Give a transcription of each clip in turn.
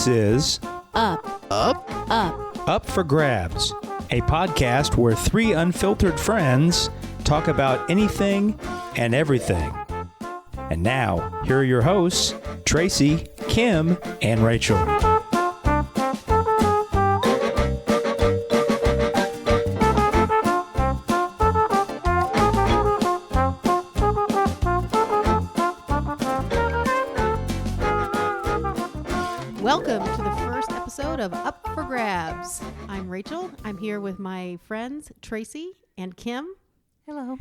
This is Up for Grabs, a podcast where three unfiltered friends talk about anything and everything. And now, here are your hosts, Tracy, Kim, and Rachel. Welcome to the first episode of Up for Grabs. I'm Rachel. I'm here with my friends Tracy and Kim. Hello.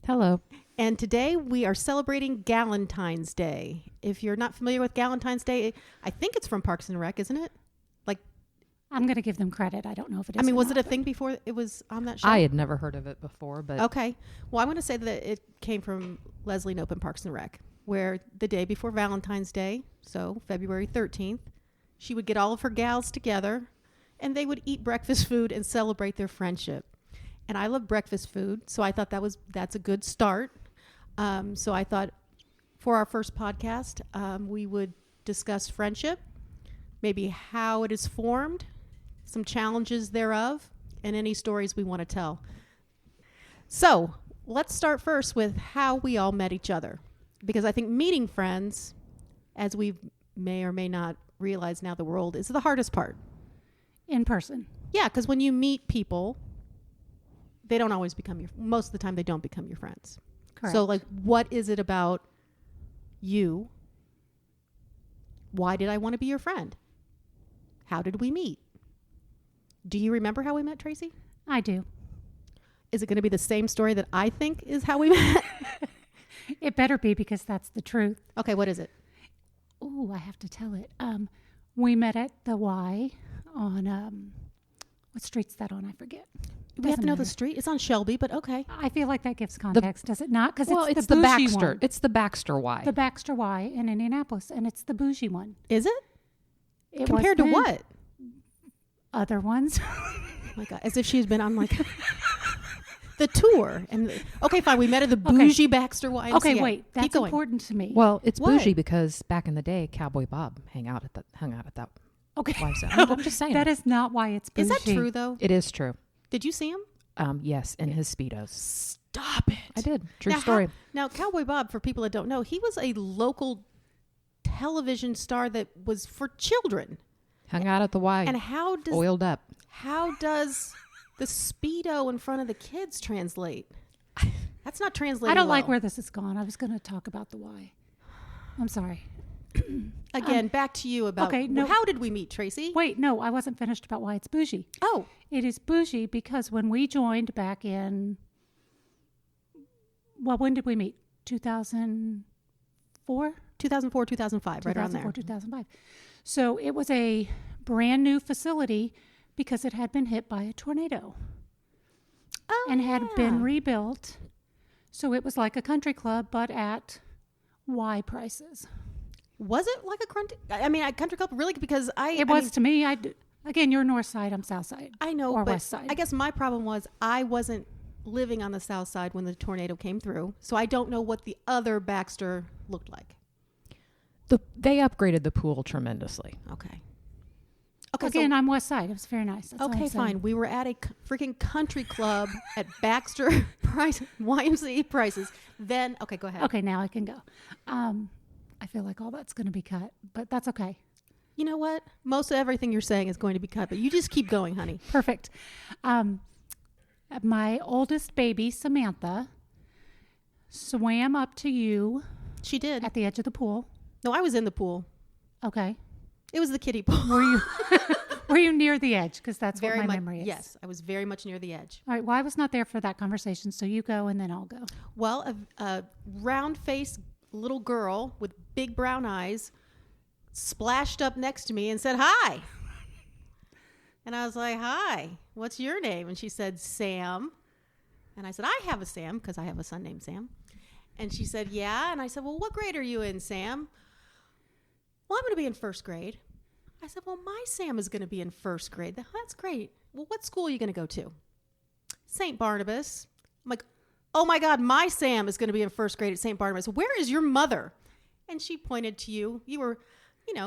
Hello. And today we are celebrating Galentine's Day. If you're not familiar with Galentine's Day, I think it's from Parks and Rec, isn't it? Like, I'm going to give them credit. I don't know if it is. I mean, was not, it a thing before it was on that show? I had never heard of it before, but Okay. Well, I'm going to say that it came from Leslie Knope in Parks and Rec, where the day before Valentine's Day, so February 13th, she would get all of her gals together and they would eat breakfast food and celebrate their friendship. And I love breakfast food, so I thought that's a good start. So I thought for our first podcast, we would discuss friendship, maybe how it is formed, some challenges thereof, and any stories we want to tell. So let's start first with how we all met each other. Because I think meeting friends, as we may or may not realize now the world, is the hardest part. in person. Yeah, because when you meet people, they don't always become most of the time they don't become your friends. Correct. So like, what is it about you? Why did I want to be your friend? How did we meet? Do you remember how we met, Tracy? I do. Is it going to be the same story that I think is how we met? It better be, because that's the truth. Okay, what is it? Oh, I have to tell it. We met at the Y on, what street's that on? I forget. We have to know the matter. street. It's on Shelby, but okay. I feel like that gives context, does it not? Because it's the the bougie Baxter. one. It's the Baxter Y. The Baxter Y in Indianapolis, and it's the bougie one. Is it? It Compared to was then. what? Other ones. Oh my God, as if she's been on like the tour. And okay, fine. We met at the bougie Baxter YMCA. Okay, wait. Keep That's going. important to me. Well, it's What? bougie because back in the day, Cowboy Bob hung out at that. Okay. I'm just saying. That is not why it's bougie. Is that true though? It is true. Did you see him? Yes, in his Speedos. Stop it. I did. True Now, story. Now, Cowboy Bob, for people that don't know, he was a local television star that was for children. Hung out at the Y. And how does Oiled up. the Speedo in front of the kids translate? That's not translating. I don't like well. where this has gone. I was going to talk about the Y. I'm sorry. Again, back to you about okay, no. How did we meet, Tracy? Wait, no, I wasn't finished about why it's bougie. Oh, It is bougie because when we joined back in, well, when did we meet? 2004? 2004, 2005, right around there. 2005. So it was a brand new facility because it had been hit by a tornado and had been rebuilt. So it was like a country club, but at Y prices. Was it like a country club? Really? Because It was to me. Again, you're north side, I'm south side. I know, or but west side. I guess my problem was I wasn't living on the south side when the tornado came through, so I don't know what the other Baxter looked like. They upgraded the pool tremendously. Okay. Again, I'm west side. It was very nice. That's all Okay, I'm saying. fine. We were at a freaking country club at Baxter YMCA prices. Then, okay, go ahead. Okay, now I can go. I feel like all that's going to be cut, but that's okay. You know what? Most of everything you're saying is going to be cut, but you just keep going, honey. Perfect. My oldest baby, Samantha, swam up to you She did. at the edge of the pool. No, I was in the pool. Okay. It was the kiddie pool. Were you near the edge? Because that's Very what my much, memory is. yes, I was very much near the edge. All right. Well, I was not there for that conversation, so you go and then I'll go. Well, a round-faced little girl with big brown eyes splashed up next to me and said, "Hi." And I was like, "Hi, what's your name?" And she said, "Sam." And I said, "I have a Sam," because I have a son named Sam. And she said, "Yeah." And I said, "Well, what grade are you in, Sam?" "Well, I'm going to be in first grade." I said, "Well, my Sam is going to be in first grade." "That's great. Well, what school are you going to go to?" "St. Barnabas." I'm like, "Oh my God, my Sam is going to be in first grade at St. Barnabas. Where is your mother?" And she pointed to you. You were,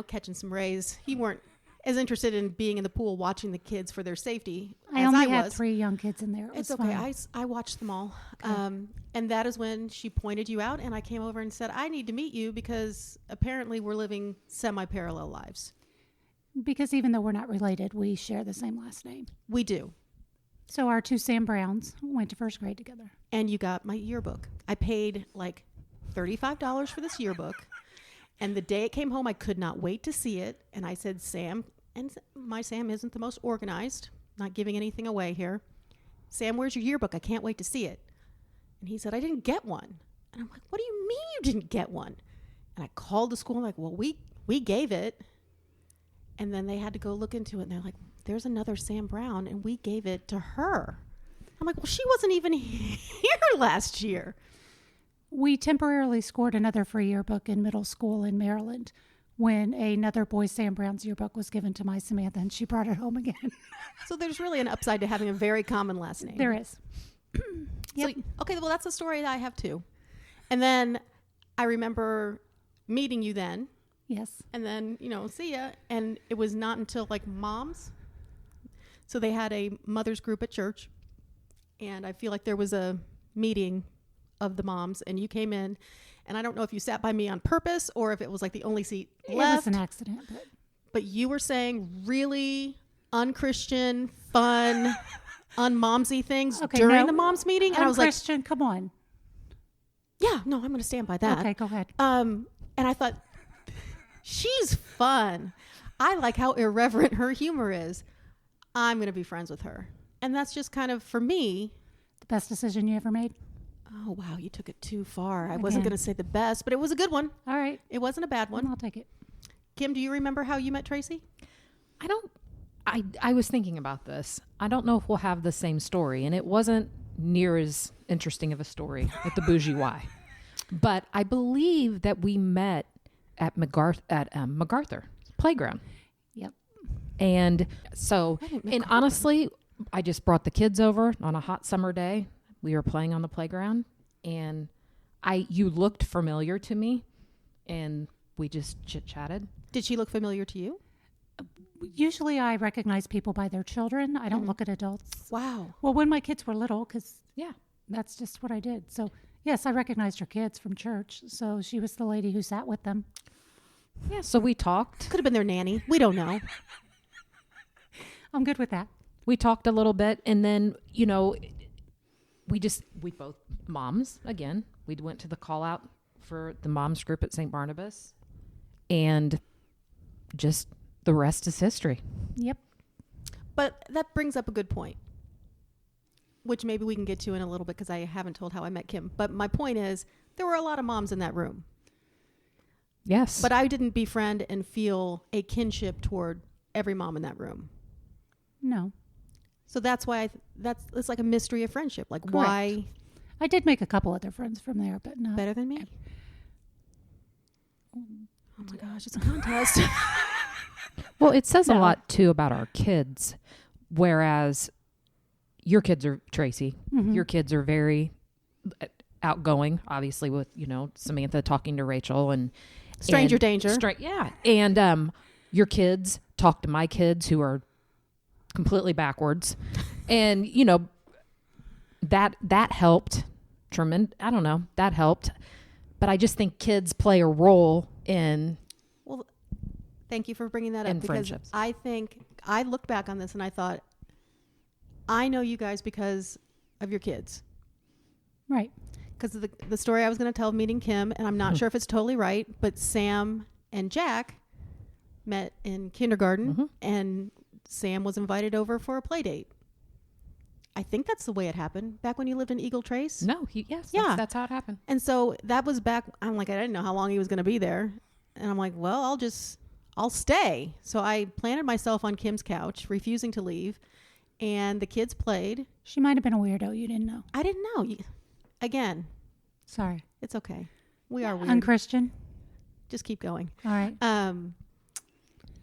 catching some rays. You weren't as interested in being in the pool watching the kids for their safety I as only I had was. 3 young kids in there. It It's was okay. fine. I watched them all. Okay. And that is when she pointed you out, and I came over and said, I need to meet you because apparently we're living semi-parallel lives. Because even though we're not related, we share the same last name. We do. So our 2 Sam Browns went to first grade together. And you got my yearbook. I paid like $35 for this yearbook. And the day it came home, I could not wait to see it. And I said, Sam, and my Sam isn't the most organized, not giving anything away here. Sam, where's your yearbook? I can't wait to see it. And he said, I didn't get one. And I'm like, what do you mean you didn't get one? And I called the school. I'm like, well, we gave it. And then they had to go look into it. And they're like, there's another Sam Brown, and we gave it to her. I'm like, well, she wasn't even here last year. We temporarily scored another free yearbook in middle school in Maryland when another boy Sam Brown's yearbook was given to my Samantha, and she brought it home again. So there's really an upside to having a very common last name. There is. Yep. So, okay, well, that's a story that I have too. And then I remember meeting you then, Yes. and then, see ya. And it was not until like moms. So they had a mother's group at church, and I feel like there was a meeting of the moms, and you came in, and I don't know if you sat by me on purpose or if it was like the only seat It left. was an accident, But you were saying really unchristian, fun, unmomsy things Okay, during no. the moms meeting, and I was like, Christian, come on. yeah, no, I'm going to stand by that. Okay, go ahead. And I thought, she's fun. I like how irreverent her humor is. I'm going to be friends with her. And that's just kind of, for me, The best decision you ever made? oh, wow, you took it too far. I wasn't Again. going to say the best, but it was a good one. All right. It wasn't a bad one. I'll take it. Kim, do you remember how you met Tracy? I was thinking about this. I don't know if we'll have the same story, and it wasn't near as interesting of a story with the Bougie Y. But I believe that we met at MacArthur Playground. Yep. And so, and honestly, I just brought the kids over on a hot summer day. We were playing on the playground, and you looked familiar to me, and we just chit-chatted. Did she look familiar to you? Usually I recognize people by their children. I don't look at adults. Wow. Well, when my kids were little, because Yeah. that's just what I did. So, yes, I recognized her kids from church. So she was the lady who sat with them. Yeah, so we talked. Could have been their nanny. We don't know. I'm good with that. We talked a little bit, and then, we both moms again. We went to the call out for the moms group at St. Barnabas, and just the rest is history. Yep. But that brings up a good point, which maybe we can get to in a little bit because I haven't told how I met Kim. But my point is, there were a lot of moms in that room. Yes. But I didn't befriend and feel a kinship toward every mom in that room. No. So that's why it's like a mystery of friendship. Like, Correct. why I did make a couple other friends from there, but no. better than me? Oh my gosh, it's a contest. Well, it says a No. lot too about our kids, whereas your kids are, Tracy, Mhm. your kids are very outgoing, obviously, with, Samantha talking to Rachel and Stranger danger. Yeah. And your kids talk to my kids who are completely backwards. And, that helped. I don't know. That helped. But I just think kids play a role in. Well, thank you for bringing that up, And because friendships. I think I looked back on this and I thought, I know you guys because of your kids. Right. Because of the story I was going to tell of meeting Kim, and I'm not sure if it's totally right, but Sam and Jack met in kindergarten, and Sam was invited over for a play date. I think that's the way it happened back when you lived in Eagle Trace. No, yes. Yeah. That's how it happened. And so that was back, I'm like, I didn't know how long he was going to be there. And I'm like, well, I'll stay. So I planted myself on Kim's couch, refusing to leave. And the kids played. She might have been a weirdo. You didn't know. I didn't know. Again, Sorry. it's okay. We are weird. Unchristian. Just keep going. All right.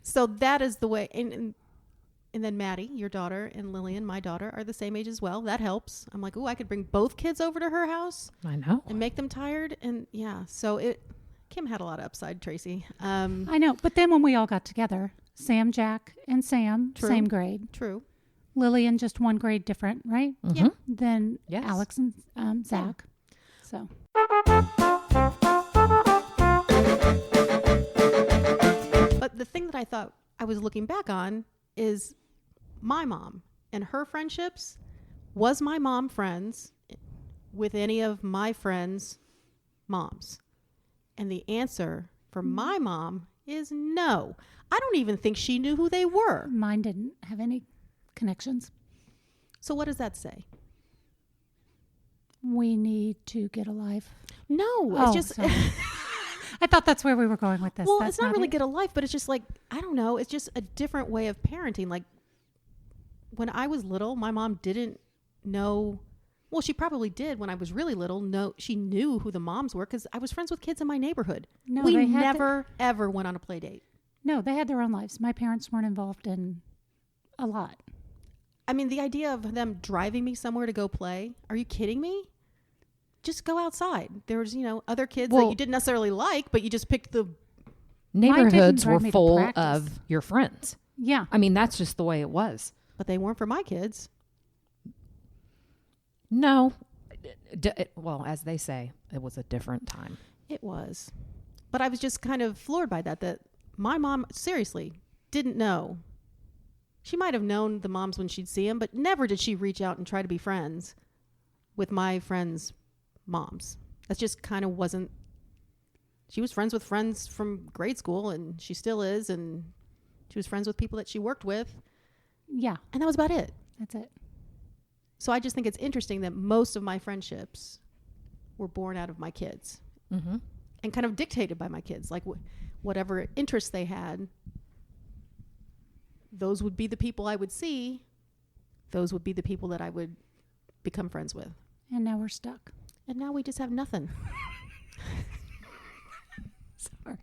So that is the way. And then Maddie, your daughter, and Lillian, my daughter, are the same age as well. That helps. I'm like, I could bring both kids over to her house I know. and make them tired. And yeah, so Kim had a lot of upside, Tracy. I know. But then when we all got together, Sam, Jack, and Sam, True. same grade. True. Lillian, just one grade different, right? Yeah. Then Yes. Alex and Zach. So But the thing that I thought I was looking back on is my mom and her friendships. Was my mom friends with any of my friends' moms? And the answer for my mom is no. I don't even think she knew who they were. mine didn't have any connections. So what does that say? We need to get a life. No, Oh, it's just sorry. I thought that's where we were going with this. well, That's it's not really it. get a life, but it's just like, I don't know, it's just a different way of parenting. Like when I was little, my mom didn't know. Well, she probably did when I was really little. No, she knew who the moms were because I was friends with kids in my neighborhood. No, we they had never, ever went on a play date. No, they had their own lives. My parents weren't involved in a lot. I mean, the idea of them driving me somewhere to go play, are you kidding me? Just go outside. There's, other kids that Well- you didn't necessarily like, but you just picked the... Neighborhoods drive were me to full practice. of your friends. Yeah. I mean, that's just the way it was. But they weren't for my kids. No. Well, as they say, it was a different time. It was. But I was just kind of floored by that my mom, seriously, didn't know. She might have known the moms when she'd see them, but never did she reach out and try to be friends with my friends' moms. That just kind of wasn't... She was friends with friends from grade school, and she still is, and she was friends with people that she worked with, Yeah. and that was about it. That's it. So I just think it's interesting that most of my friendships were born out of my kids Mm-hmm. and kind of dictated by my kids. Like whatever interests they had, those would be the people I would see. Those would be the people that I would become friends with. And now we're stuck. And now we just have nothing. Sorry.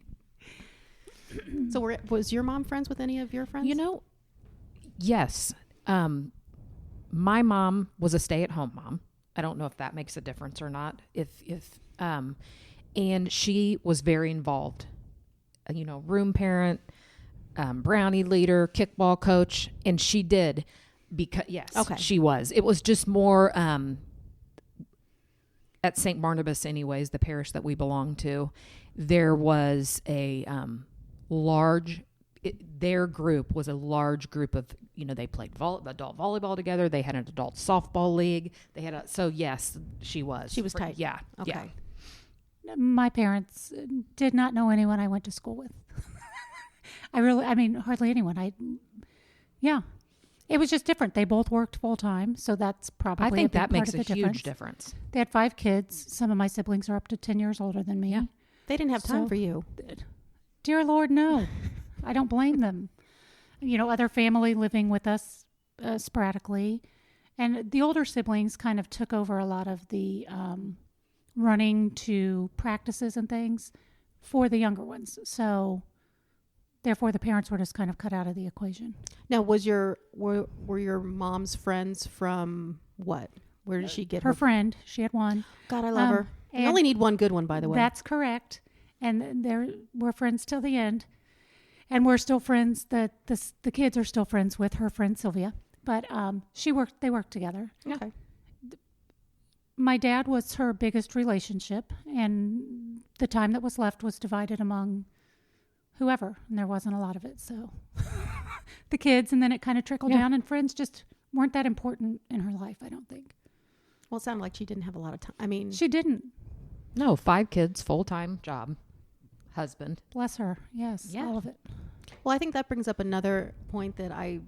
So was your mom friends with any of your friends? Yes. My mom was a stay-at-home mom. I don't know if that makes a difference or not. And she was very involved. Room parent, brownie leader, kickball coach, and she did because Okay. she was. It was just more at St. Barnabas, anyways, the parish that we belong to. There was a large. Their group was a large group of, they played adult volleyball together. They had an adult softball league. They had so yes, she was. She was tight. Yeah. Okay. Yeah. My parents did not know anyone I went to school with. Hardly anyone. Yeah. It was just different. They both worked full time, so that's probably I think a big that makes part of a the huge difference. They had 5 kids. Some of my siblings are up to 10 years older than me. Yeah. They didn't have time So- for you. Dear Lord, no. I don't blame them. Other family living with us sporadically. And the older siblings kind of took over a lot of the running to practices and things for the younger ones. So therefore the parents were just kind of cut out of the equation. Now, were your mom's friends from what? Where did she get Her friend, she had one. God, I love her. You and only need one good one, by the way. That's correct. And we're friends till the end. And we're still friends. The kids are still friends with her friend Sylvia. But they worked together. okay. My dad was her biggest relationship, and the time that was left was divided among whoever, and there wasn't a lot of it. So the kids, and then it kind of trickled Yeah. down, and friends just weren't that important in her life, I don't think. Well, it sounded like she didn't have a lot of time. I mean, She didn't. No, 5 kids, full-time job, husband. Bless her. Yes, Yeah. all of it. well, I think that brings up another point that I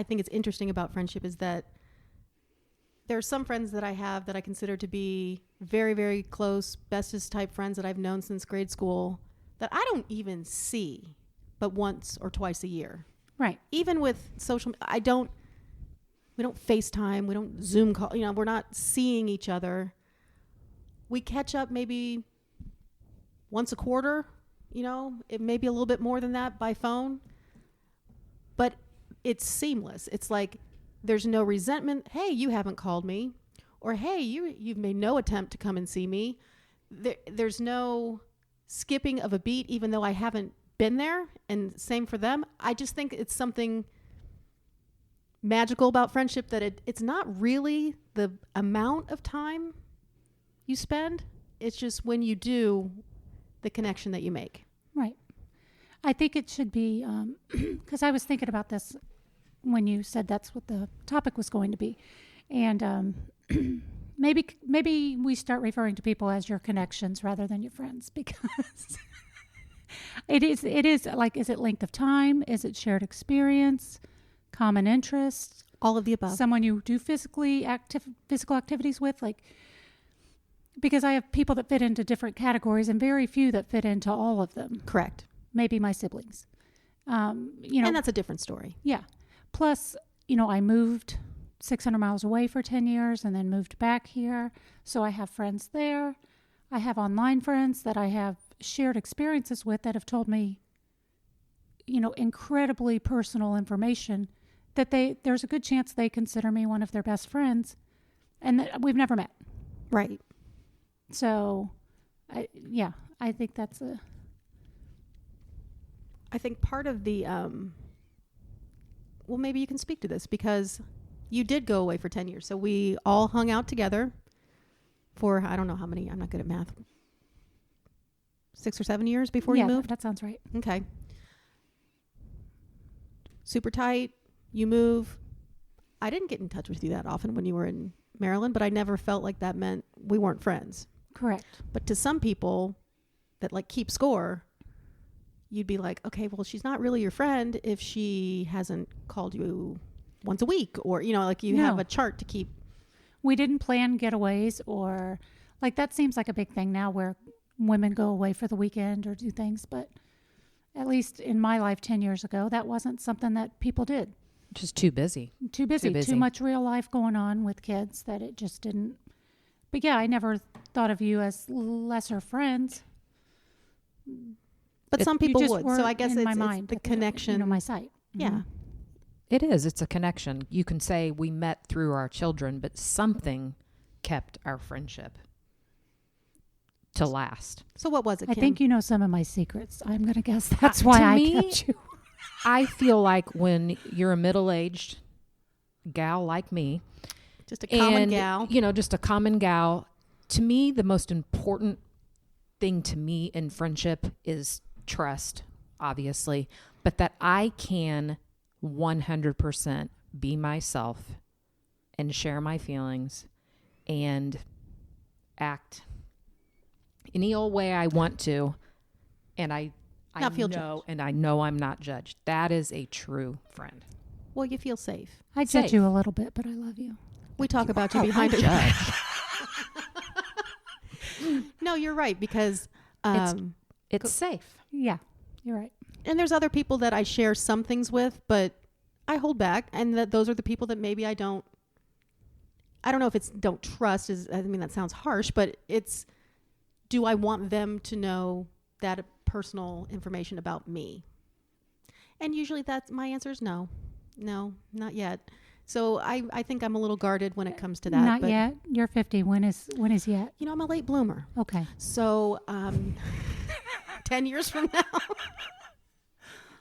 think it's interesting about friendship is that there are some friends that I have that I consider to be very, very close, bestest type friends that I've known since grade school that I don't even see but once or twice a year. Right. Even with social, we don't FaceTime, we don't Zoom call, we're not seeing each other. We catch up maybe once a quarter, it may be a little bit more than that by phone, but it's seamless. It's like there's no resentment. Hey, you haven't called me, or hey, you've made no attempt to come and see me. There's no skipping of a beat, even though I haven't been there, and same for them. I just think it's something magical about friendship that it's not really the amount of time you spend. It's just when you do, the connection that you make. Right. I think it should be, because I was thinking about this when you said that's what the topic was going to be. And maybe we start referring to people as your connections rather than your friends, because it is like, is it length of time? Is it shared experience? Common interests? All of the above. Someone you do physical activities with, like, because I have people that fit into different categories and very few that fit into all of them. Correct. Maybe my siblings. And that's a different story. Yeah. Plus, I moved 600 miles away for 10 years and then moved back here. So I have friends there. I have online friends that I have shared experiences with that have told me, incredibly personal information that there's a good chance they consider me one of their best friends, and that we've never met. Right. So, I think that's I think part of the, well, maybe you can speak to this, because you did go away for 10 years. So we all hung out together for, I don't know how many, I'm not good at math, 6 or 7 years before you moved? That sounds right. Okay. Super tight. You move. I didn't get in touch with you that often when you were in Maryland, but I never felt like that meant we weren't friends. Correct. But to some people that like keep score, you'd be like, okay, well, she's not really your friend if she hasn't called you once a week, or, have a chart to keep. We didn't plan getaways, or like, that seems like a big thing now where women go away for the weekend or do things. But at least in my life 10 years ago, that wasn't something that people did. Just too busy. Too much real life going on with kids that it just didn't. But yeah, I never thought of you as lesser friends. But some people would. So I guess in it's my mind, the connection. My sight. Yeah. Mm-hmm. It is. It's a connection. You can say we met through our children, but something kept our friendship to last. So what was it, Kim? I think you know some of my secrets. I'm going to guess that's why I kept you. I feel like when you're a middle-aged gal like me, just a common gal, just a common gal, to me, the most important thing to me in friendship is trust, obviously, but that I can 100% be myself and share my feelings and act any old way I want to, and I know I'm not judged. That is a true friend. Well, you feel safe. I judge you a little bit, but I love you. We talk about you behind a judge. No, you're right, because it's safe. Yeah, you're right. And there's other people that I share some things with, but I hold back, and that those are the people that maybe I don't know if it's don't trust that sounds harsh, but it's, do I want them to know that personal information about me? And usually that's my answer is no, not yet. So I think I'm a little guarded when it comes to that. Not yet. You're 50. When is yet? I'm a late bloomer. Okay. So 10 years from now,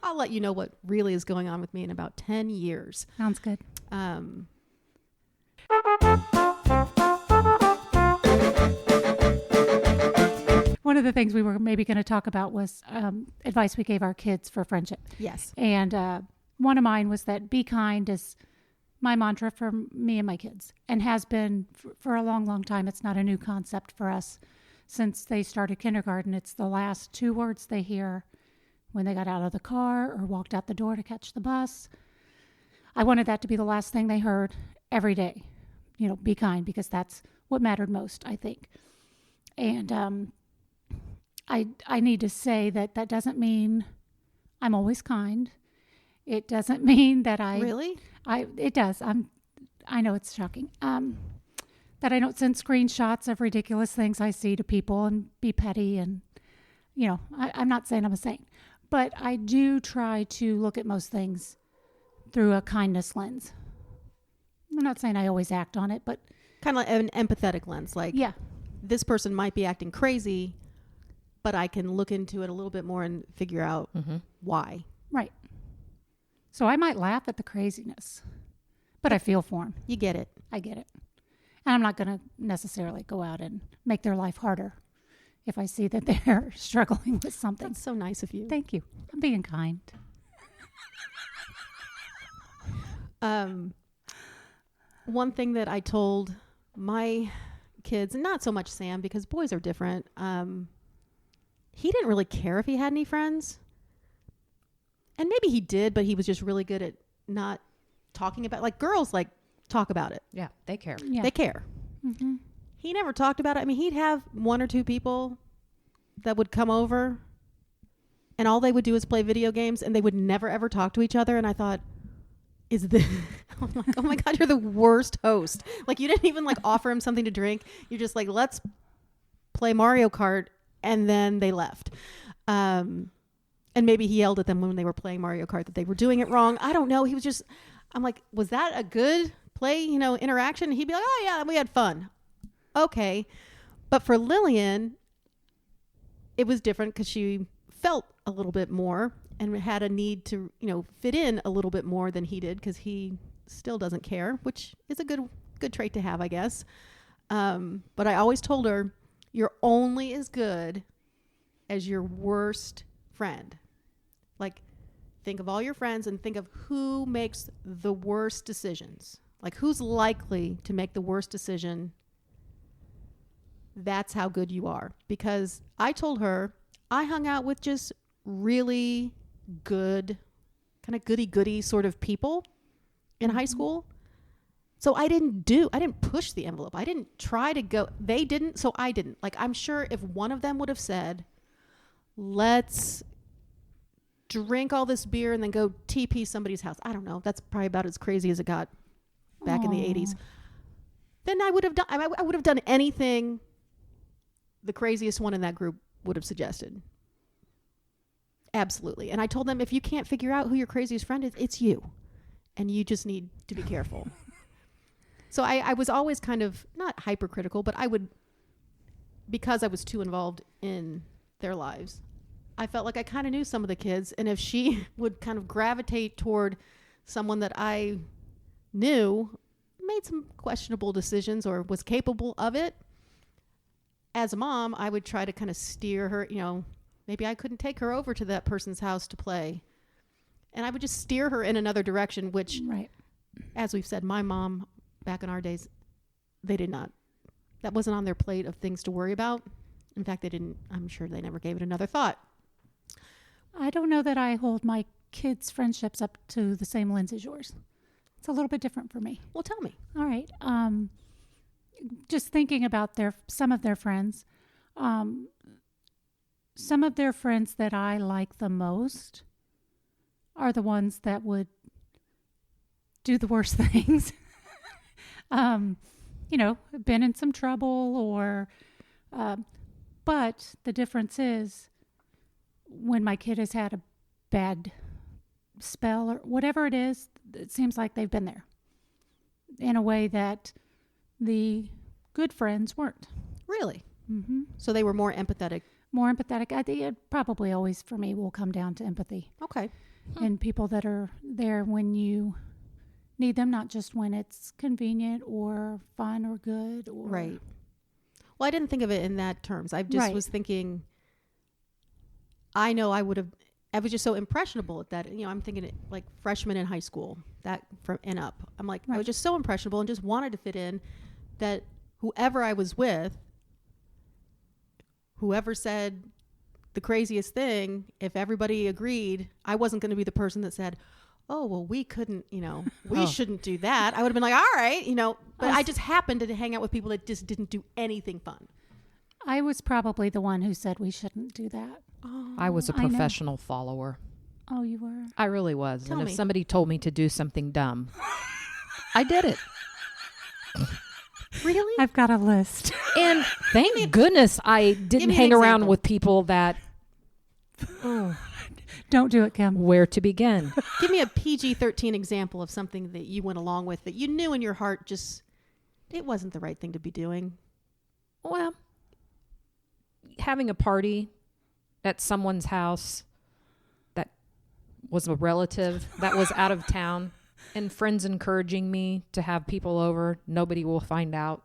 I'll let you know what really is going on with me in about 10 years. Sounds good. One of the things we were maybe going to talk about was advice we gave our kids for friendship. Yes. And one of mine was that be kind is my mantra for me and my kids, and has been for a long, long time. It's not a new concept for us. Since they started kindergarten, it's the last 2 words they hear when they got out of the car or walked out the door to catch the bus. I wanted that to be the last thing they heard every day. Be kind, because that's what mattered most, I think. And I need to say that doesn't mean I'm always kind. It doesn't mean that Really? It does. I know it's shocking. That I don't send screenshots of ridiculous things I see to people and be petty, and I'm not saying I'm a saint, but I do try to look at most things through a kindness lens. I'm not saying I always act on it, but kind of like an empathetic lens. Like, yeah, this person might be acting crazy, but I can look into it a little bit more and figure out why. Right. So I might laugh at the craziness, but I feel for them. You get it. I get it. And I'm not going to necessarily go out and make their life harder if I see that they're struggling with something. That's so nice of you. Thank you. I'm being kind. One thing that I told my kids, and not so much Sam, because boys are different. He didn't really care if he had any friends. And maybe he did, but he was just really good at not talking about, like girls like talk about it. Yeah, they care. Yeah. They care. Mm-hmm. He never talked about it. I mean, he'd have one or two people that would come over and all they would do is play video games and they would never ever talk to each other. And I thought, is this, I'm like, oh my God, you're the worst host. Like you didn't even like offer him something to drink. You're just like, let's play Mario Kart. And then they left. And maybe he yelled at them when they were playing Mario Kart that they were doing it wrong. I don't know. He was just, I'm like, was that a good play, interaction? And he'd be like, oh yeah, we had fun. Okay. But for Lillian, it was different because she felt a little bit more and had a need to, fit in a little bit more than he did because he still doesn't care, which is a good trait to have, I guess. But I always told her, you're only as good as your worst friend. Like, think of all your friends and think of who makes the worst decisions. Like, who's likely to make the worst decision. That's how good you are. Because I told her I hung out with just really good, kind of goody-goody sort of people in high school. So I didn't push the envelope. I didn't try to go. They didn't, so I didn't. Like, I'm sure if one of them would have said, let's drink all this beer and then go TP somebody's house. I don't know. That's probably about as crazy as it got back in the 80s. Then I would have done, I would have done anything the craziest one in that group would have suggested. Absolutely. And I told them, if you can't figure out who your craziest friend is, it's you. And you just need to be careful. So I was always kind of not hypercritical, but because I was too involved in their lives, I felt like I kind of knew some of the kids. And if she would kind of gravitate toward someone that I knew made some questionable decisions or was capable of it, as a mom, I would try to kind of steer her, maybe I couldn't take her over to that person's house to play. And I would just steer her in another direction, which, right, as we've said, my mom, back in our days, they did not. That wasn't on their plate of things to worry about. In fact, I'm sure they never gave it another thought. I don't know that I hold my kids' friendships up to the same lens as yours. It's a little bit different for me. Well, tell me. All right. Just thinking about some of their friends. Some of their friends that I like the most are the ones that would do the worst things. Been in some trouble or, but the difference is when my kid has had a bad spell or whatever it is, it seems like they've been there in a way that the good friends weren't. Really? Mm-hmm. So they were more empathetic. More empathetic. I think it probably always for me will come down to empathy. Okay. And people that are there when you need them, not just when it's convenient or fun or good. Or Right. Well, I didn't think of it in that terms. I just was thinking, I know I was just so impressionable at that. I'm thinking like freshman in high school, that from and up. I'm like, I was just so impressionable and just wanted to fit in that whoever I was with, whoever said the craziest thing, if everybody agreed, I wasn't going to be the person that said, oh, well, we couldn't, we shouldn't do that. I would have been like, all right, but I just happened to hang out with people that just didn't do anything fun. I was probably the one who said we shouldn't do that. Oh, I was a professional follower. Oh, you were? I really was. Tell and me. if somebody told me to do something dumb, I did it. Really? I've got a list. And thank goodness I didn't hang around with people that... Don't do it, Kim. Where to begin? Give me a PG-13 example of something that you went along with that you knew in your heart just, it wasn't the right thing to be doing. Well, having a party at someone's house that was a relative that was out of town, and friends encouraging me to have people over, nobody will find out,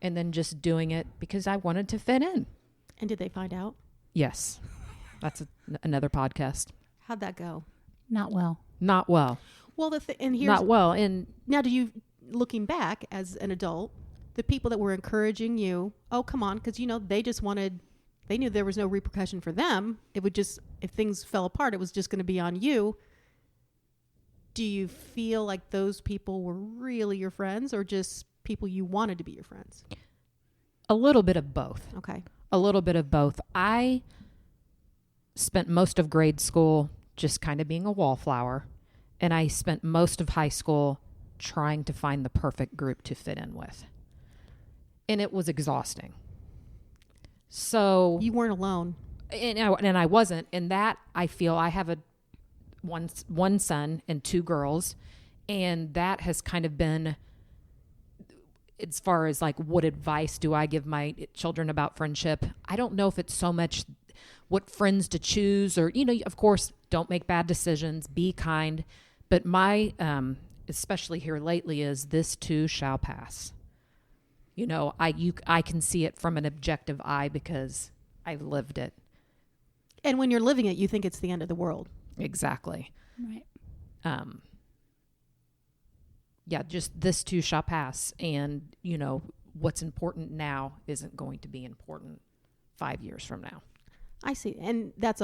and then just doing it because I wanted to fit in. And did they find out? Yes. That's another podcast. How'd that go? Not well. Not well. Well, and here's Not well. And now, do you, looking back as an adult, the people that were encouraging you, oh, come on, because, they knew there was no repercussion for them. It would just, if things fell apart, it was just going to be on you. Do you feel like those people were really your friends or just people you wanted to be your friends? a little bit of both. Okay. A little bit of both. I spent most of grade school just kind of being a wallflower. And I spent most of high school trying to find the perfect group to fit in with. And it was exhausting. So You weren't alone. and I wasn't. And that, I feel, I have one son and two girls. And that has kind of been, as far as like, what advice do I give my children about friendship? I don't know if it's so much what friends to choose or, of course, don't make bad decisions, be kind. But my, especially here lately, is this too shall pass. I can see it from an objective eye because I've lived it. And when you're living it, you think it's the end of the world. Exactly. Right. Yeah, just this too shall pass. And, what's important now isn't going to be important 5 years from now. I see. And that's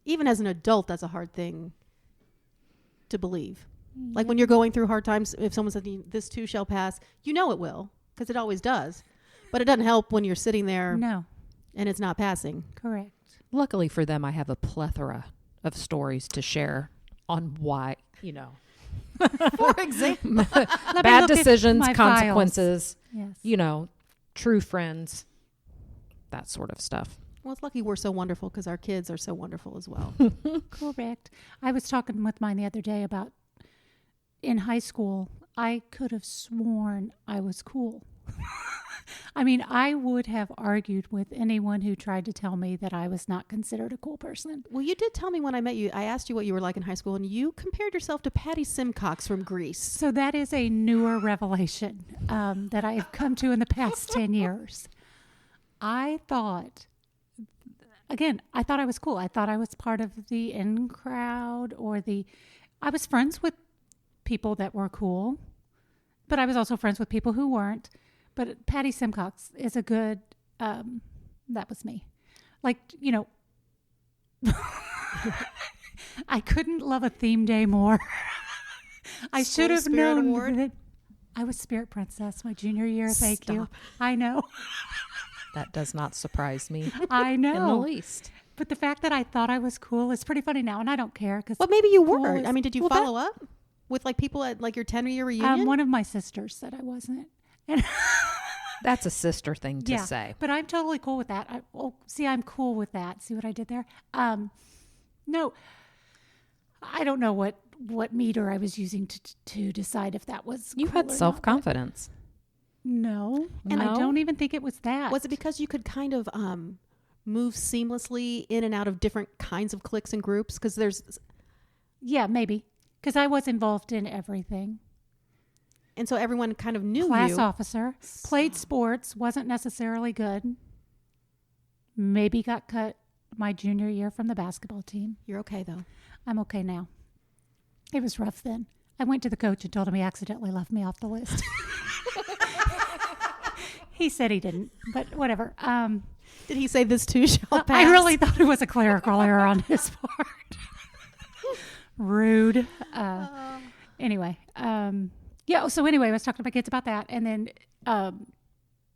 even as an adult, that's a hard thing to believe. Like when you're going through hard times, if someone says this too shall pass, it will, because it always does. But it doesn't help when you're sitting there No. and it's not passing. Correct. Luckily for them, I have a plethora of stories to share on why, For example. bad decisions, my consequences, Yes. True friends, that sort of stuff. Well, it's lucky we're so wonderful because our kids are so wonderful as well. Correct. I was talking with mine the other day about in high school, I could have sworn I was cool. I mean, I would have argued with anyone who tried to tell me that I was not considered a cool person. Well, you did tell me when I met you, I asked you what you were like in high school, and you compared yourself to Patty Simcox from Greece. So that is a newer revelation that I have come to in the past 10 years. I thought I was cool. I thought I was part of the in crowd I was friends with people that were cool, but I was also friends with people who weren't. But Patty Simcox is a good, that was me. Like, I couldn't love a theme day more. I should have Spirit known Award? that I was Spirit Princess my junior year. Thank you. I know. That does not surprise me I know. in the least. But the fact that I thought I was cool is pretty funny now, and I don't care. Well, maybe you cool were. is- I mean, did you well, follow up with like people at like your 10-year reunion? one of my sisters said I wasn't. And That's a sister thing to say. But I'm totally cool with that. I'm cool with that. See what I did there? No, I don't know what meter I was using to decide if that was You cool had or not, but self-confidence. No, and No? I don't even think it was that. Was it because you could kind of move seamlessly in and out of different kinds of cliques and groups? Because there's... Yeah, maybe. Because I was involved in everything. And so everyone kind of knew Class you. officer, played sports, wasn't necessarily good. Maybe got cut my junior year from the basketball team. You're okay, though. I'm okay now. It was rough then. I went to the coach and told him he accidentally left me off the list. He said he didn't, but whatever. Did he say this too shall pass? I really thought it was a clerical error on his part. Rude. Anyway. So anyway, I was talking to my kids about that. And then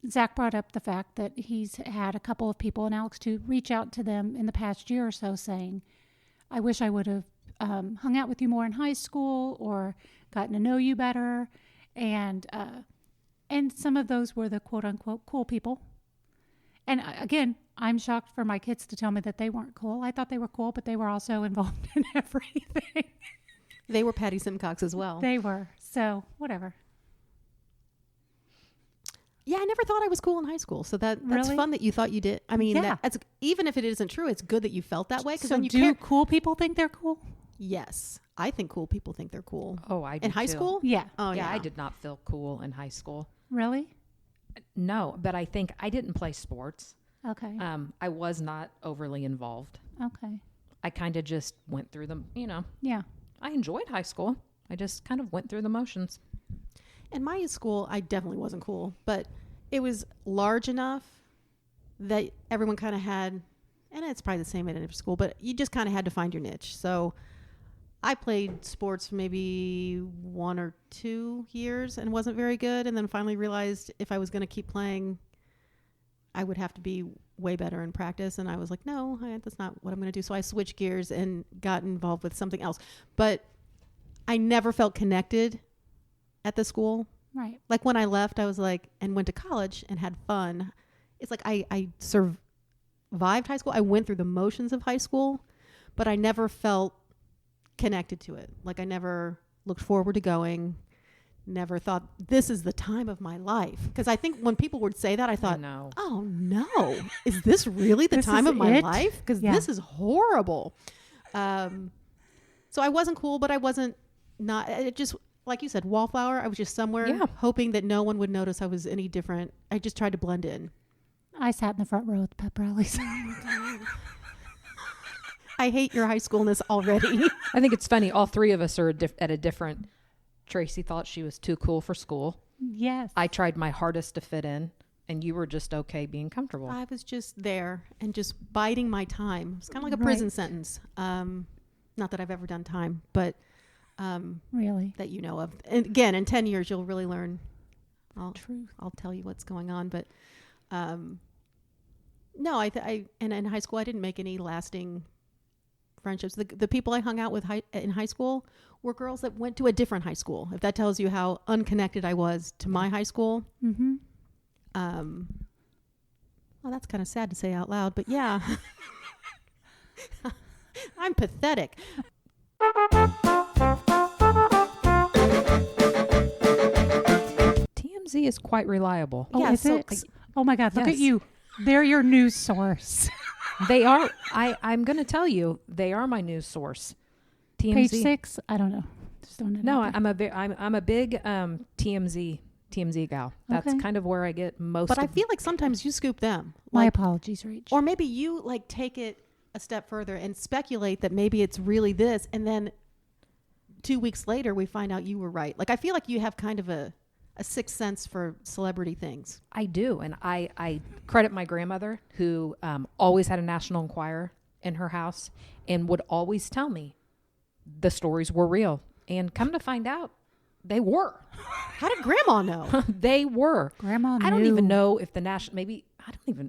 Zach brought up the fact that he's had a couple of people, and Alex too, reach out to them in the past year or so saying, I wish I would have hung out with you more in high school or gotten to know you better. And some of those were the quote unquote cool people. And again, I'm shocked for my kids to tell me that they weren't cool. I thought they were cool, but they were also involved in everything. They were Patty Simcox as well. They were. So, whatever. Yeah, I never thought I was cool in high school. So that's Really? fun that you thought you did. I mean, Yeah. that's, even if it isn't true, it's good that you felt that way. Because So then you do cool people think they're cool? Yes, I think cool people think they're cool. Oh, I do In high too. school? Yeah. Oh, yeah, yeah. I did not feel cool in high school. Really? No, but I think I didn't play sports. Okay. I was not overly involved. Okay. I kind of just went through them. Yeah. I enjoyed high school. I just kind of went through the motions. In my school, I definitely wasn't cool, but it was large enough that everyone kind of had, and it's probably the same at every school, but you just kind of had to find your niche. So I played sports for maybe 1 or 2 years and wasn't very good, and then finally realized if I was going to keep playing, I would have to be way better in practice. And I was like, no, that's not what I'm going to do. So I switched gears and got involved with something else. But I never felt connected at the school. Right. Like when I left, I was like, and went to college and had fun. It's like I survived high school. I went through the motions of high school, but I never felt connected to it. Like I never looked forward to going. Never thought this is the time of my life. Because I think when people would say that, I thought, No. oh no, is this really the This time is of my it? life? Because Yeah. this is horrible. So I wasn't cool, but I wasn't not. It just, like you said, wallflower. I was just somewhere Yeah. hoping that no one would notice I was any different. I just tried to blend in. I sat in the front row at the pep rallies. I hate your high schoolness already. I think it's funny. All three of us are at a different. Tracy thought she was too cool for school. Yes. I tried my hardest to fit in, and you were just okay being comfortable. I was just there and just biding my time. It's kind of like a prison sentence. Not that I've ever done time, but Really? that you know of. And again, in 10 years, you'll really learn. Truth. I'll tell you what's going on. But no, and in high school, I didn't make any lasting friendships. The people I hung out with in high school were girls that went to a different high school. If that tells you how unconnected I was to my high school. Mm-hmm. Well, that's kind of sad to say out loud, but yeah. I'm pathetic. TMZ is quite reliable. Oh, Yeah, is so- it? Oh my God! Look Yes. at you. They're your news source. They are. I'm going to tell you, they are my news source. TMZ. Page 6. I don't know. Just don't know. No, I'm a big TMZ gal. That's Okay. kind of where I get most. But I of feel like sometimes you scoop them. My Like, apologies, Rach. or maybe you like take it a step further and speculate that maybe it's really this, and then 2 weeks later we find out you were right. Like I feel like you have kind of a sixth sense for celebrity things. I do, and I credit my grandmother who always had a National Enquirer in her house and would always tell me the stories were real. And come to find out, they were. How did Grandma know? They were. Grandma I don't knew. even know if the national, maybe,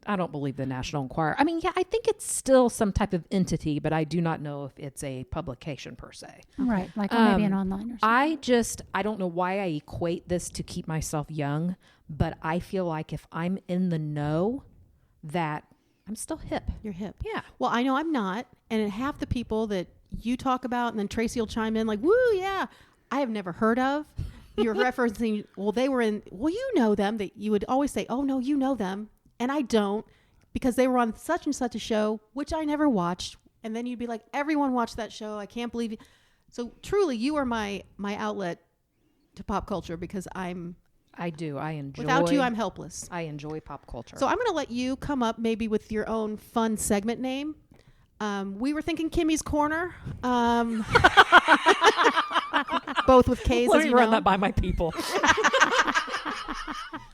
I don't believe the National Enquirer. I mean, yeah, I think it's still some type of entity, but I do not know if it's a publication per se. Right, like maybe an online or something. I don't know why I equate this to keep myself young, but I feel like if I'm in the know, that I'm still hip. You're hip. Yeah. Well, I know I'm not, and half the people that you talk about, and then Tracy will chime in like, "Woo, yeah," I have never heard of. You're referencing, well, they were in. Well, you know them. That you would always say, "Oh no, you know them," and I don't, because they were on such and such a show, which I never watched. And then you'd be like, "Everyone watched that show. I can't believe you." So truly, you are my outlet to pop culture, because I do. I enjoy. without you, I'm helpless. I enjoy pop culture. So I'm going to let you come up maybe with your own fun segment name. We were thinking Kimmy's Corner, both with K's. let as me you run know. that by my people.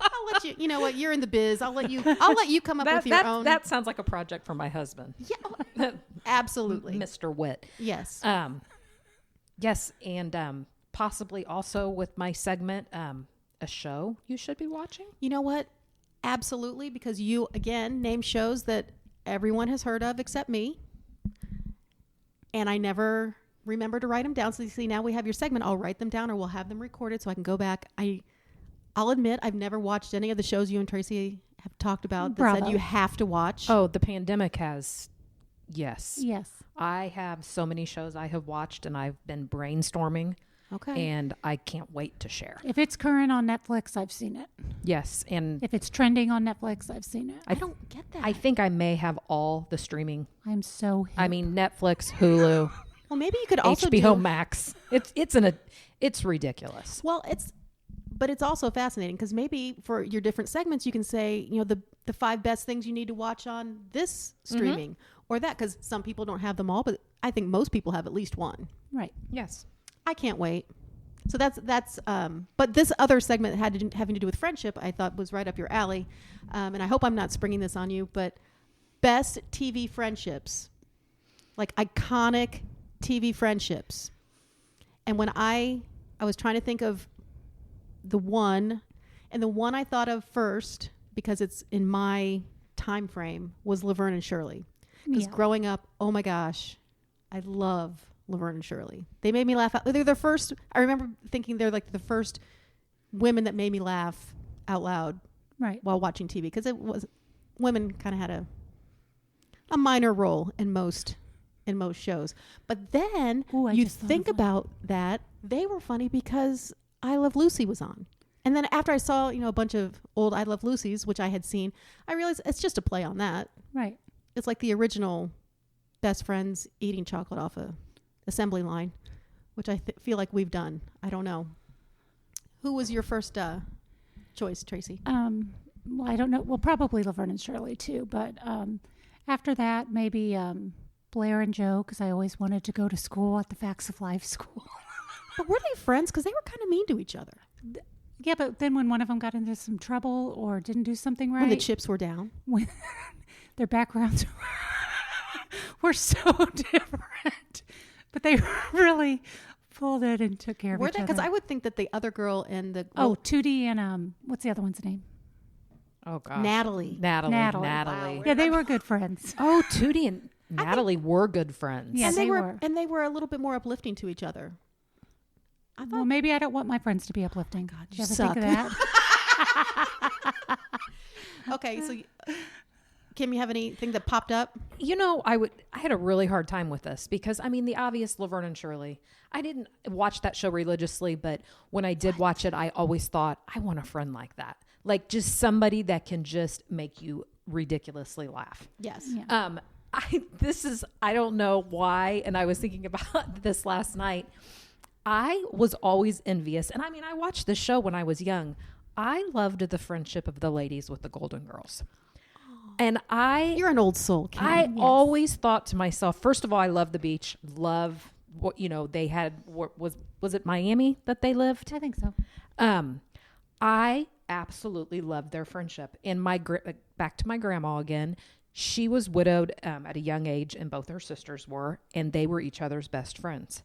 I'll let you. You know what? You're in the biz. I'll let you come up with your own. That sounds like a project for my husband, Yeah, absolutely. Mr. Witt. Yes. Yes, and possibly also with my segment, a show you should be watching. You know what? Absolutely, because you again name shows that everyone has heard of except me, and I never remember to write them down. So you see, now we have your segment. I'll write them down, or we'll have them recorded so I can go back. I'll admit I've never watched any of the shows you and Tracy have talked about that said Bravo. you have to watch. Oh, the pandemic has. Yes. Yes. I have so many shows I have watched, and I've been brainstorming, okay. and I can't wait to share. If it's current on Netflix, I've seen it. Yes, and If it's trending on Netflix, I've seen it. I don't get that. I think I may have all the streaming. I'm so hip. I mean, Netflix, Hulu, well, maybe you could also HBO do. Max. It's ridiculous. Well, but it's also fascinating because maybe for your different segments, you can say, the 5 best things you need to watch on this streaming or that, because some people don't have them all, but I think most people have at least one. Right. Yes. I can't wait. So that's but this other segment having to do with friendship, I thought was right up your alley. And I hope I'm not springing this on you, but best TV friendships, like iconic TV friendships. And when I was trying to think of the one I thought of first, because it's in my time frame, was Laverne and Shirley. Because growing up, oh my gosh, I love Laverne and Shirley. They made me laugh out. They're the first. I remember thinking they're like the first women that made me laugh out loud, right, while watching TV, because women kind of had a minor role in most shows. But then you think about that, they were funny because I Love Lucy was on. And then after I saw, a bunch of old I Love Lucy's, which I had seen, I realized it's just a play on that. Right. It's like the original best friends eating chocolate off a assembly line, which I feel like we've done. I don't know. Who was your first choice, Tracy? Well, I don't know. Well, probably Laverne and Shirley too. But after that, maybe Blair and Joe, because I always wanted to go to school at the Facts of Life school. But were they friends? Because they were kind of mean to each other. Yeah, but then when one of them got into some trouble or didn't do something right, when the chips were down, when their backgrounds were so different, but they really pulled it and took care of each other. Because I would think that the other girl and the Tootie and what's the other one's name? Oh gosh, Natalie. Wow. Yeah, they were good friends. Oh, Tootie and Natalie were good friends. Yeah, and they were, and they were a little bit more uplifting to each other. Well, maybe I don't want my friends to be uplifting. God, you ever suck. think of that? Okay, so Kim, you have anything that popped up? I had a really hard time with this because, the obvious Laverne and Shirley. I didn't watch that show religiously, but when I did watch it, I always thought, I want a friend like that. Like just somebody that can just make you ridiculously laugh. Yes. Yeah. I don't know why, and I was thinking about this last night. I was always envious, and I watched this show when I was young. I loved the friendship of the ladies with the Golden Girls. And you're an old soul, Kim. I always thought to myself, first of all, I love the beach, love what, they had, was it Miami that they lived? I think so. I absolutely loved their friendship. And back to my grandma again, she was widowed at a young age, and both her sisters were, and they were each other's best friends.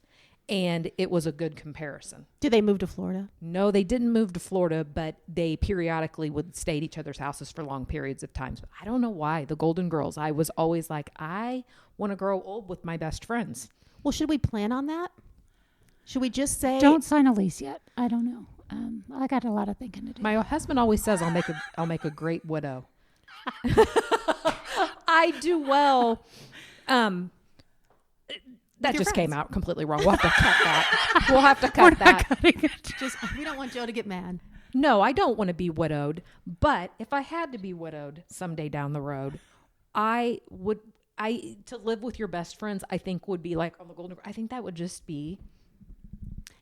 And it was a good comparison. Did they move to Florida? No, they didn't move to Florida, but they periodically would stay at each other's houses for long periods of times. But I don't know why. The Golden Girls, I was always like, I want to grow old with my best friends. Well, should we plan on that? Should we just say... Don't sign a lease yet. I don't know. I got a lot of thinking to do. My husband always says I'll make a great widow. I do well. That just came out completely wrong. We'll have to cut that. We'll have to cut that. We don't want Joe to get mad. No, I don't want to be widowed. But if I had to be widowed someday down the road, to live with your best friends, I think would be like on the Golden. I think that would just be.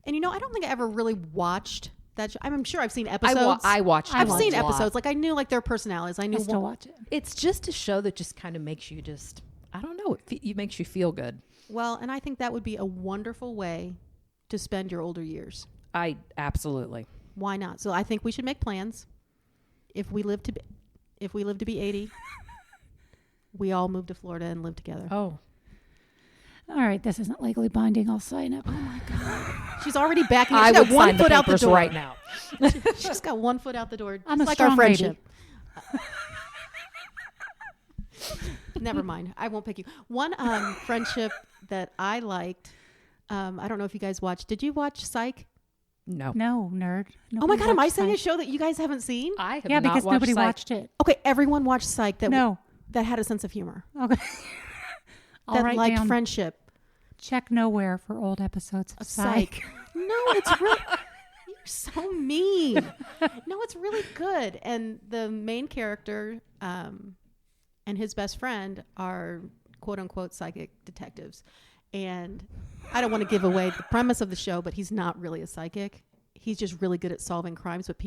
And I don't think I ever really watched that show. I'm sure I've seen episodes. I've seen episodes. Like I knew like their personalities. I still watch it. It's just a show that just kind of makes you just. I don't know. It makes you feel good. Well, and I think that would be a wonderful way to spend your older years. Absolutely. Why not? So I think we should make plans. If we live to be 80, we all move to Florida and live together. Oh. All right, this isn't legally binding. I'll sign up. Oh my God. She's already backing. I would one sign foot the out the papers door right now. She's got 1 foot out the door. I'm a like strong our friendship. lady. Never mind. I won't pick you. One friendship that I liked. I don't know if you guys watched. Did you watch Psych? No. No, nerd. Oh my God, am I saying a show that you guys haven't seen? I have Yeah, not because watched nobody Psych. watched it. Okay, everyone watched Psych that had a sense of humor. Okay. That liked friendship. Check nowhere for old episodes of Psych. No, it's real. You so mean. No, it's really good. And the main character and his best friend are quote unquote psychic detectives. And I don't want to give away the premise of the show, but he's not really a psychic. He's just really good at solving crimes, but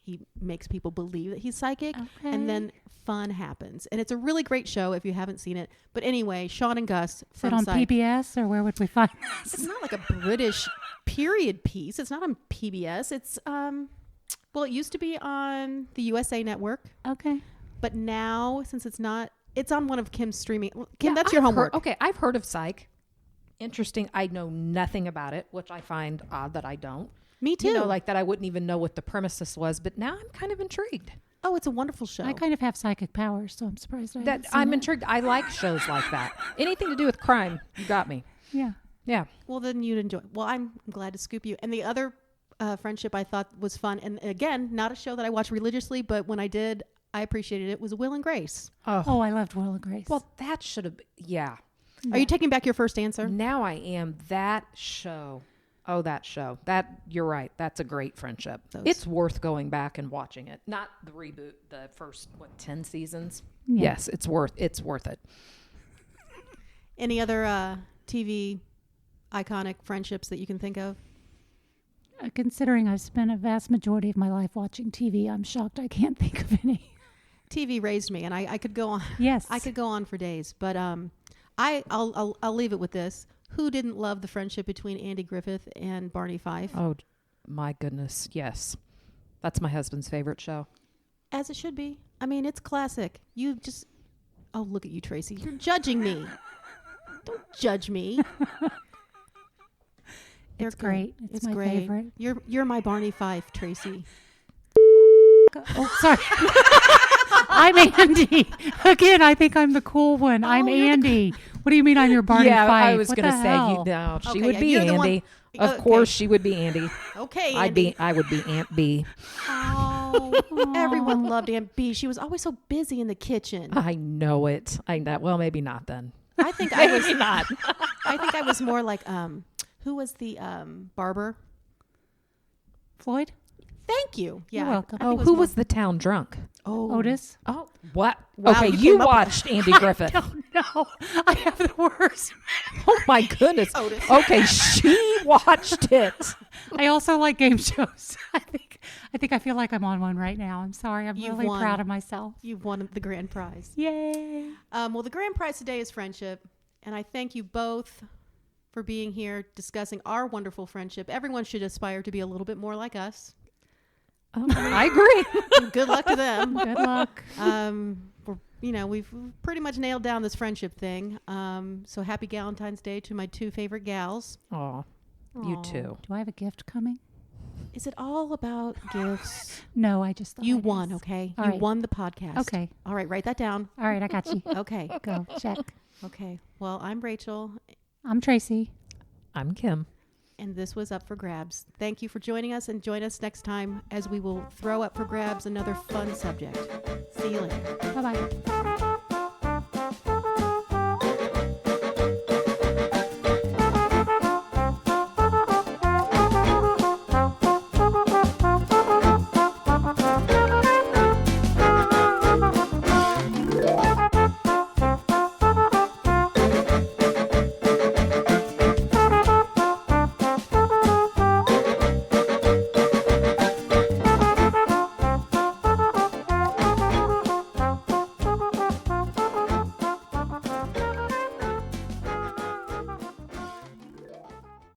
he makes people believe that he's psychic. Okay. And then fun happens. And it's a really great show if you haven't seen it. But anyway, Sean and Gus Is it from on Psych. PBS or where would we find this? It's not like a British period piece. It's not on PBS. It's well, it used to be on the USA Network, Okay. but now since it's not, it's on one of Kim's streaming. Kim, Yeah, that's your homework. Okay, I've heard of Psych. Interesting. I know nothing about it, which I find odd that I don't. Me too. You know, like that I wouldn't even know what the premises was, but now I'm kind of intrigued. Oh, it's a wonderful show. I kind of have psychic powers, so I'm surprised I That haven't seen I'm it. intrigued. I like shows like that. Anything to do with crime, you got me. Yeah. Yeah. Well, then you'd enjoy. Well, I'm glad to scoop you. And the other friendship I thought was fun, and again, not a show that I watch religiously, but when I did, I appreciated it, was Will and Grace. Oh, I loved Will and Grace. Well, that should have. Yeah. Are you taking back your first answer? Now I am. That show. Oh, that show. That you're right. That's a great friendship. It's worth going back and watching it. Not the reboot, the first 10 seasons. Yeah. Yes, it's worth it. Any other TV iconic friendships that you can think of? Considering I've spent a vast majority of my life watching TV, I'm shocked I can't think of any. TV raised me, and I could go on. Yes. I could go on for days, but I'll leave it with this. Who didn't love the friendship between Andy Griffith and Barney Fife? Oh, my goodness. Yes. That's my husband's favorite show. As it should be. I mean, it's classic. You just... Oh, look at you, Tracy. You're judging me. Don't judge me. It's great. It's my great. favorite. You're my Barney Fife, Tracy. Oh, sorry. I'm Andy. Again, I think I'm the cool one. I'm you're the Andy. What do you mean I'm your Barney yeah, Fife? I was What going to the say hell? she Okay, would yeah, be you're the one- Andy. Of Okay. course she would be Andy. Okay, Andy. I would be Aunt B. Oh, everyone loved Aunt B. She was always so busy in the kitchen. I know it. Well, maybe not then. I think I was not. I think I was more like who was the barber? Floyd? Thank you. Yeah. You're welcome. I think Oh, it who more- was the town drunk? Oh, Otis? Oh, what? Wow, okay, you you came up with watched Andy Griffith. Oh, no. I have the worst. Oh my goodness. Otis. Okay, she watched it. I also like game shows. I think I feel like I'm on one right now. I'm sorry. I'm You've really won. proud of myself. You've won the grand prize. Yay. Well, the grand prize today is friendship, and I thank you both for being here discussing our wonderful friendship. Everyone should aspire to be a little bit more like us. I agree. Good luck to them. Good luck. We've pretty much nailed down this friendship thing. So happy Galentine's Day to my two favorite gals. Oh, you Aw. too. Do I have a gift coming? Is it all about gifts? No, I just thought You it won, is. okay? All You right. won the podcast. Okay. All right, write that down. All right, I got you. Okay. Go. Check. Okay. Well, I'm Rachel, I'm Tracy. I'm Kim. and this was Up for Grabs. Thank you for joining us, and join us next time as we will throw up for grabs another fun subject. See you later. Bye-bye.